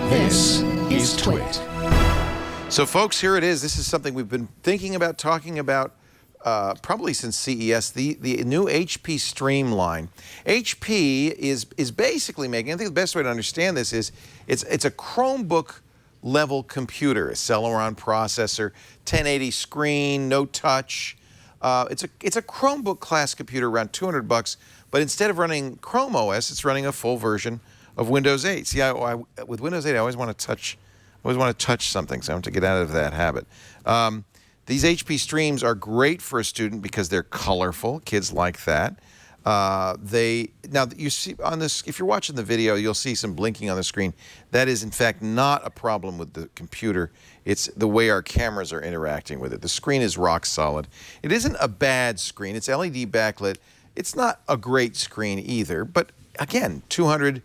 This is TWiT. So, folks, here it is. This is something we've been thinking about, talking about probably since CES, the new HP Streamline. HP is basically making, I think the best way to understand this is it's a Chromebook level computer, a Celeron processor, 1080 screen, no touch. It's a Chromebook class computer, around $200, but instead of running Chrome OS, it's running a full version of Windows 8. See, with Windows 8, I always want to touch something, so I have to get out of that habit. These HP Streams are great for a student because they're colorful. Kids like that. Now you see on this, if you're watching the video, you'll see some blinking on the screen. That is, in fact, not a problem with the computer. It's the way our cameras are interacting with it. The screen is rock solid. It isn't a bad screen. It's LED backlit. It's not a great screen either, but again, 200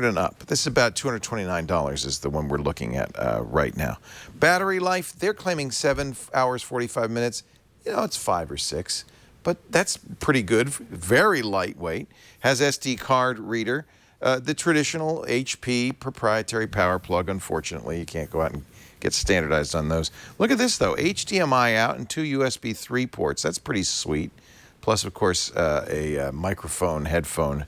and up. This is about $229 is the one we're looking at right now. Battery life, they're claiming 7 hours, 45 minutes. You know, it's 5 or 6, but that's pretty good. Very lightweight. Has SD card reader. The traditional HP proprietary power plug, unfortunately. You can't go out and get standardized on those. Look at this, though. HDMI out and 2 USB 3 ports. That's pretty sweet. Plus, of course, a microphone, headphone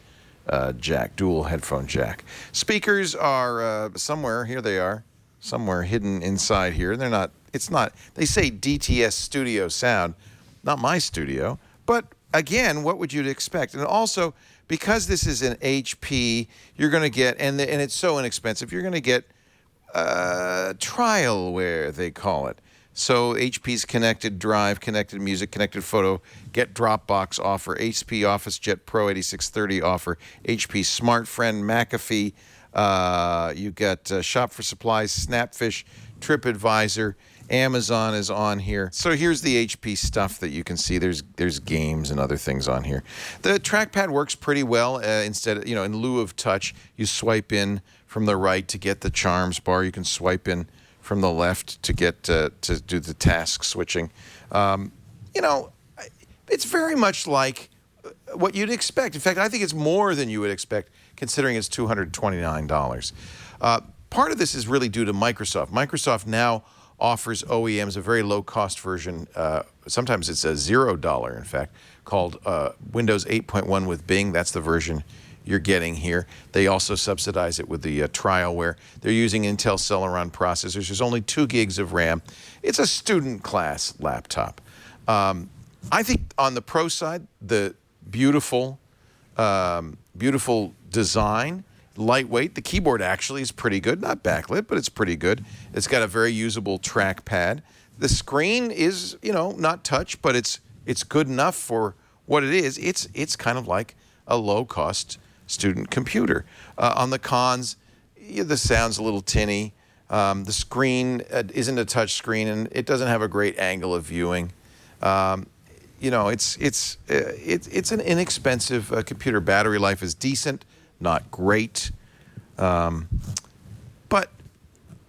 jack, dual headphone jack. Speakers are somewhere, here they are, somewhere hidden inside here. They're not, they say DTS studio sound, not my studio, but again, what would you expect? And also, because this is an HP, you're going to get, and it's so inexpensive, you're going to get trialware, they call it. So HP's Connected Drive, Connected Music, Connected Photo, Get Dropbox offer, HP Office Jet Pro 8630 offer, HP Smart Friend, McAfee, you got Shop for Supplies, Snapfish, TripAdvisor, Amazon is on here. So here's the HP stuff that you can see. There's games and other things on here. The trackpad works pretty well. Instead of, in lieu of touch, you swipe in from the right to get the charms bar. You can swipe in from the left to get to do the task switching. It's very much like what you'd expect. In fact, I think it's more than you would expect, considering it's $229. Part of this is really due to Microsoft. Microsoft now offers OEMs a very low-cost version. Sometimes it's a $0, in fact, called Windows 8.1 with Bing. That's the version you're getting here. They also subsidize it with the trialware. They're using Intel Celeron processors. There's only 2 gigs of RAM. It's a student class laptop. I think on the pro side, the beautiful design, lightweight. The keyboard actually is pretty good. Not backlit, but it's pretty good. It's got a very usable trackpad. The screen is, not touch, but it's good enough for what it is. It's kind of like a low-cost student computer. On the cons, the sound's a little tinny. The screen isn't a touch screen, and it doesn't have a great angle of viewing. It's an inexpensive computer. Battery life is decent, not great. And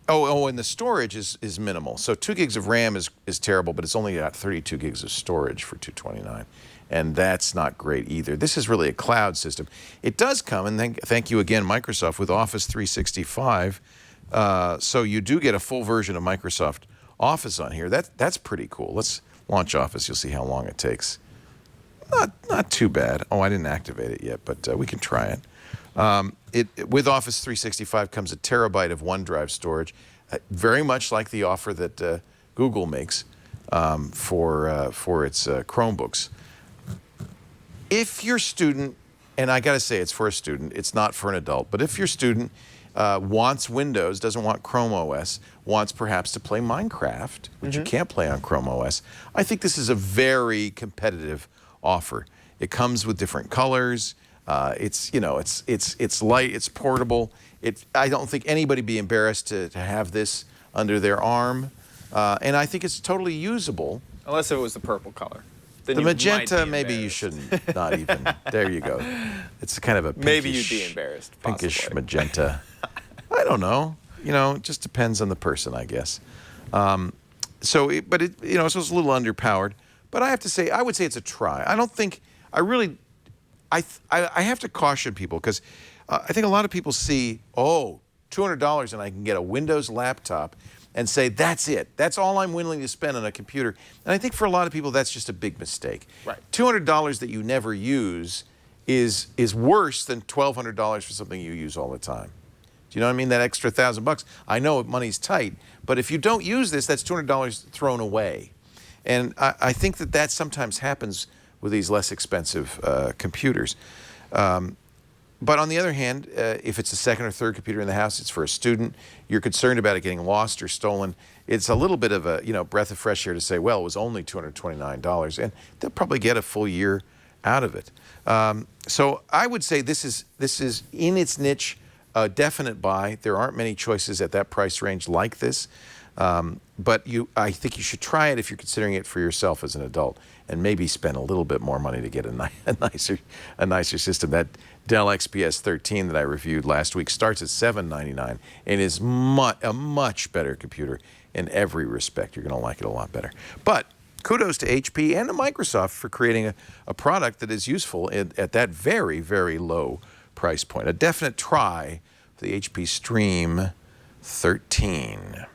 the storage is minimal. So 2 gigs of RAM is terrible, but it's only got 32 gigs of storage for $229. And that's not great either. This is really a cloud system. It does come, and thank you again, Microsoft, with Office 365. So you do get a full version of Microsoft Office on here. That's pretty cool. Let's launch Office. You'll see how long it takes. Not too bad. Oh, I didn't activate it yet, but we can try it. With Office 365 comes a terabyte of OneDrive storage, very much like the offer that Google makes for its Chromebooks. If your student, and I got to say it's for a student, it's not for an adult, but if your student wants Windows, doesn't want Chrome OS, wants perhaps to play Minecraft, which you can't play on Chrome OS, I think this is a very competitive offer. It comes with different colors. It's light, it's portable. I don't think anybody would be embarrassed to have this under their arm. And I think it's totally usable. Unless it was the purple color. Then the magenta, maybe you shouldn't, not even. There you go. It's kind of a pinkish, maybe you'd be embarrassed, possibly. Pinkish magenta. I don't know. It just depends on the person, I guess. So it's a little underpowered. But I have to say, I would say it's a try. I don't think, I have to caution people because I think a lot of people see, $200 and I can get a Windows laptop and say, that's it. That's all I'm willing to spend on a computer. And I think for a lot of people, that's just a big mistake. Right. $200 that you never use is worse than $1,200 for something you use all the time. Do you know what I mean? That extra $1,000. I know money's tight, but if you don't use this, that's $200 thrown away. And I think that sometimes happens with these less expensive computers. But on the other hand, if it's a second or third computer in the house, it's for a student, you're concerned about it getting lost or stolen, it's a little bit of a breath of fresh air to say, well, it was only $229, and they'll probably get a full year out of it. So I would say this is in its niche a definite buy. There aren't many choices at that price range like this. But I think you should try it if you're considering it for yourself as an adult, and maybe spend a little bit more money to get a nicer system. That Dell XPS 13 that I reviewed last week starts at $799 and is a much better computer in every respect. You're going to like it a lot better. But kudos to HP and to Microsoft for creating a product that is useful at that very, very low price point. A definite try for the HP Stream 13.